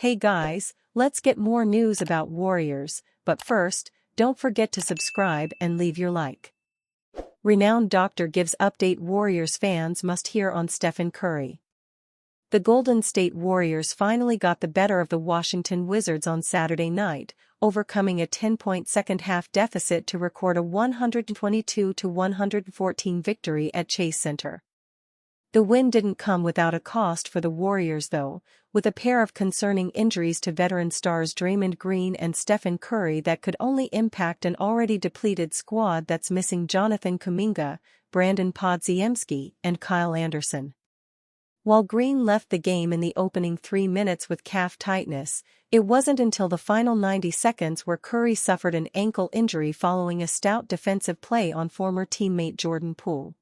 Hey guys, let's get more news about Warriors, but first, don't forget to subscribe and leave your like. Renowned doctor gives update Warriors fans must hear on Stephen Curry. The Golden State Warriors finally got the better of the Washington Wizards on Saturday night, overcoming a 10-point second-half deficit to record a 122-114 victory at Chase Center. The win didn't come without a cost for the Warriors though, with a pair of concerning injuries to veteran stars Draymond Green and Stephen Curry that could only impact an already depleted squad that's missing Jonathan Kuminga, Brandon Podziemski, and Kyle Anderson. While Green left the game in the opening 3 minutes with calf tightness, it wasn't until the final 90 seconds where Curry suffered an ankle injury following a stout defensive play on former teammate Jordan Poole.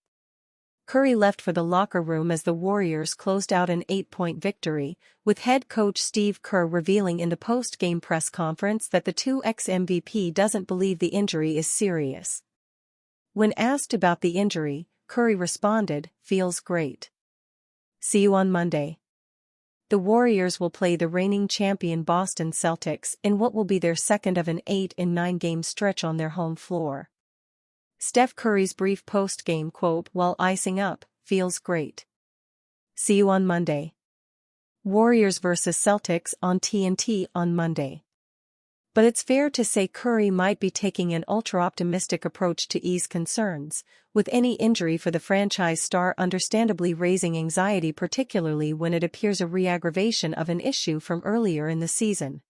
Curry left for the locker room as the Warriors closed out an 8-point victory, with head coach Steve Kerr revealing in the post-game press conference that the 2x MVP doesn't believe the injury is serious. When asked about the injury, Curry responded, "Feels great. See you on Monday." The Warriors will play the reigning champion Boston Celtics in what will be their second of an 8-9-game stretch on their home floor. Steph Curry's brief post-game quote while icing up, "Feels great. See you on Monday." Warriors vs Celtics on TNT on Monday. But it's fair to say Curry might be taking an ultra-optimistic approach to ease concerns, with any injury for the franchise star understandably raising anxiety, particularly when it appears a re-aggravation of an issue from earlier in the season.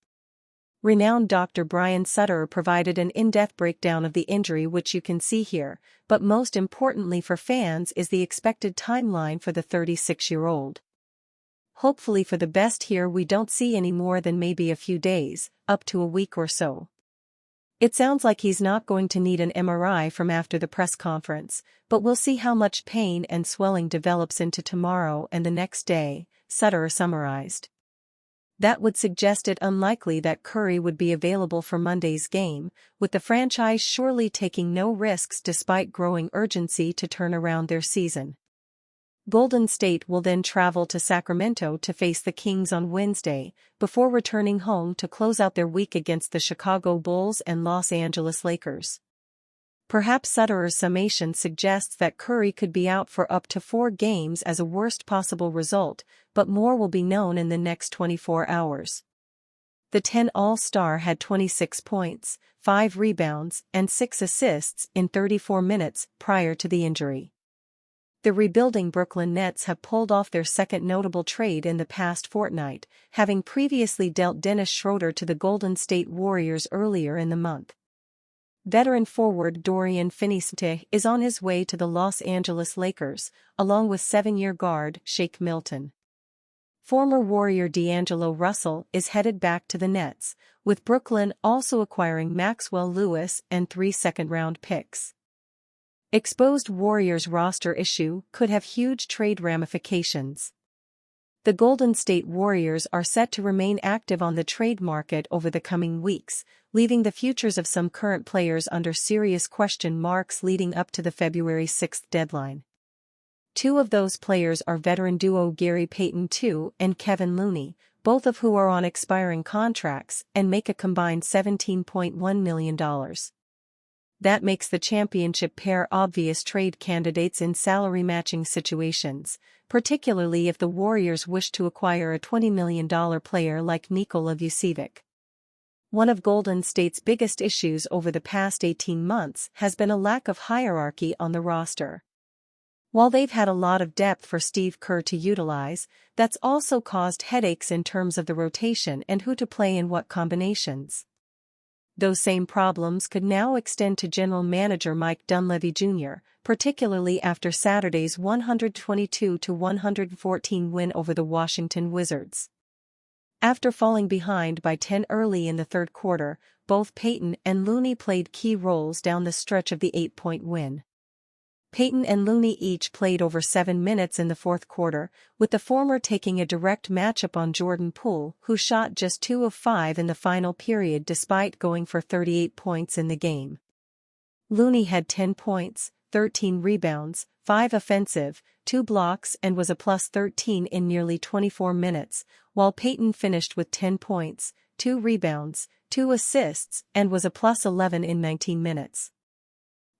Renowned Dr. Brian Sutter provided an in-depth breakdown of the injury which you can see here, but most importantly for fans is the expected timeline for the 36-year-old. Hopefully for the best here, we don't see any more than maybe a few days, up to a week or so. It sounds like he's not going to need an MRI from after the press conference, but we'll see how much pain and swelling develops into tomorrow and the next day, Sutter summarized. That would suggest it unlikely that Curry would be available for Monday's game, with the franchise surely taking no risks despite growing urgency to turn around their season. Golden State will then travel to Sacramento to face the Kings on Wednesday, before returning home to close out their week against the Chicago Bulls and Los Angeles Lakers. Perhaps Sutter's summation suggests that Curry could be out for up to 4 games as a worst possible result, but more will be known in the next 24 hours. The 10 All-Star had 26 points, 5 rebounds, and 6 assists in 34 minutes prior to the injury. The rebuilding Brooklyn Nets have pulled off their second notable trade in the past fortnight, having previously dealt Dennis Schroeder to the Golden State Warriors earlier in the month. Veteran forward Dorian Finney-Smith is on his way to the Los Angeles Lakers, along with 7-year guard Shake Milton. Former Warrior D'Angelo Russell is headed back to the Nets, with Brooklyn also acquiring Maxwell Lewis and 3 second-round picks. Exposed Warriors roster issue could have huge trade ramifications. The Golden State Warriors are set to remain active on the trade market over the coming weeks, leaving the futures of some current players under serious question marks leading up to the February 6 deadline. 2 of those players are veteran duo Gary Payton II and Kevin Looney, both of who are on expiring contracts and make a combined $17.1 million. That makes the championship pair obvious trade candidates in salary-matching situations, particularly if the Warriors wish to acquire a $20 million player like Nikola Vucevic. One of Golden State's biggest issues over the past 18 months has been a lack of hierarchy on the roster. While they've had a lot of depth for Steve Kerr to utilize, that's also caused headaches in terms of the rotation and who to play in what combinations. Those same problems could now extend to general manager Mike Dunleavy Jr., particularly after Saturday's 122-114 win over the Washington Wizards. After falling behind by 10 early in the third quarter, both Payton and Looney played key roles down the stretch of the 8-point win. Payton and Looney each played over 7 minutes in the fourth quarter, with the former taking a direct matchup on Jordan Poole, who shot just 2 of 5 in the final period despite going for 38 points in the game. Looney had 10 points, 13 rebounds, 5 offensive, 2 blocks and was a plus 13 in nearly 24 minutes, while Peyton finished with 10 points, 2 rebounds, 2 assists and was a plus 11 in 19 minutes.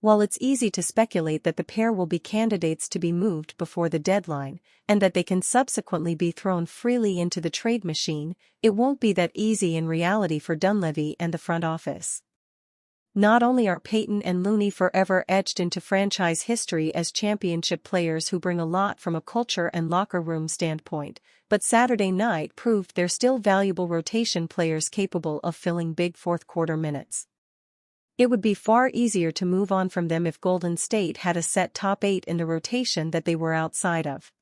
While it's easy to speculate that the pair will be candidates to be moved before the deadline, and that they can subsequently be thrown freely into the trade machine, it won't be that easy in reality for Dunleavy and the front office. Not only are Peyton and Looney forever etched into franchise history as championship players who bring a lot from a culture and locker room standpoint, but Saturday night proved they're still valuable rotation players capable of filling big fourth-quarter minutes. It would be far easier to move on from them if Golden State had a set top 8 in the rotation that they were outside of.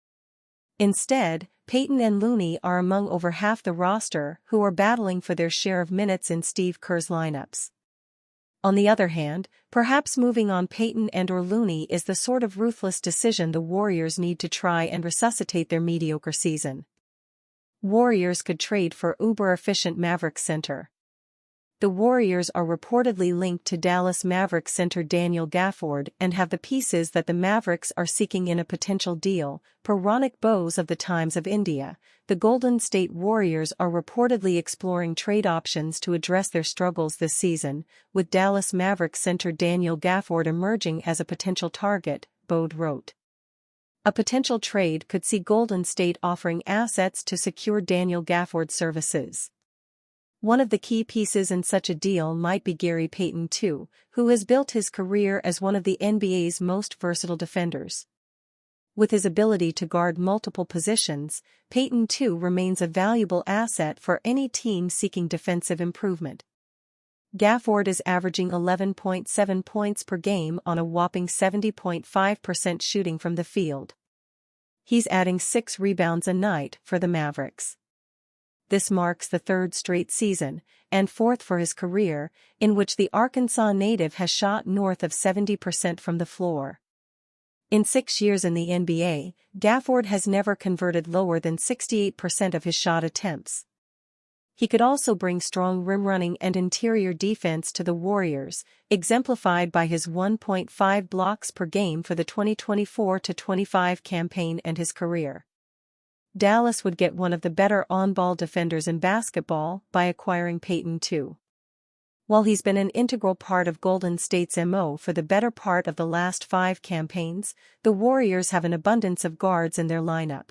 Instead, Peyton and Looney are among over half the roster who are battling for their share of minutes in Steve Kerr's lineups. On the other hand, perhaps moving on Peyton and/or Looney is the sort of ruthless decision the Warriors need to try and resuscitate their mediocre season. Warriors could trade for uber-efficient Mavericks center. The Warriors are reportedly linked to Dallas Mavericks center Daniel Gafford and have the pieces that the Mavericks are seeking in a potential deal, per Ronak Bose of the Times of India. The Golden State Warriors are reportedly exploring trade options to address their struggles this season, with Dallas Mavericks center Daniel Gafford emerging as a potential target, Bode wrote. A potential trade could see Golden State offering assets to secure Daniel Gafford's services. One of the key pieces in such a deal might be Gary Payton II, who has built his career as one of the NBA's most versatile defenders. With his ability to guard multiple positions, Payton II remains a valuable asset for any team seeking defensive improvement. Gafford is averaging 11.7 points per game on a whopping 70.5% shooting from the field. He's adding 6 rebounds a night for the Mavericks. This marks the 3rd straight season, and 4th for his career, in which the Arkansas native has shot north of 70% from the floor. In 6 years in the NBA, Gafford has never converted lower than 68% of his shot attempts. He could also bring strong rim running and interior defense to the Warriors, exemplified by his 1.5 blocks per game for the 2024-25 campaign and his career. Dallas would get one of the better on-ball defenders in basketball by acquiring Payton II. While he's been an integral part of Golden State's MO for the better part of the last 5 campaigns, the Warriors have an abundance of guards in their lineup.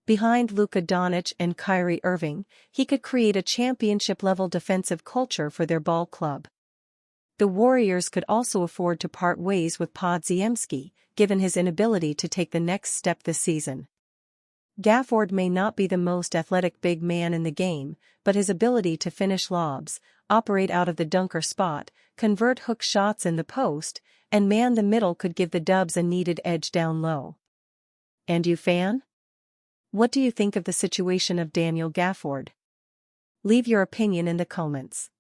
Behind Luka Doncic and Kyrie Irving, he could create a championship-level defensive culture for their ball club. The Warriors could also afford to part ways with Podziemski, given his inability to take the next step this season. Gafford may not be the most athletic big man in the game, but his ability to finish lobs, operate out of the dunker spot, convert hook shots in the post, and man the middle could give the Dubs a needed edge down low. And you, fan? What do you think of the situation of Daniel Gafford? Leave your opinion in the comments.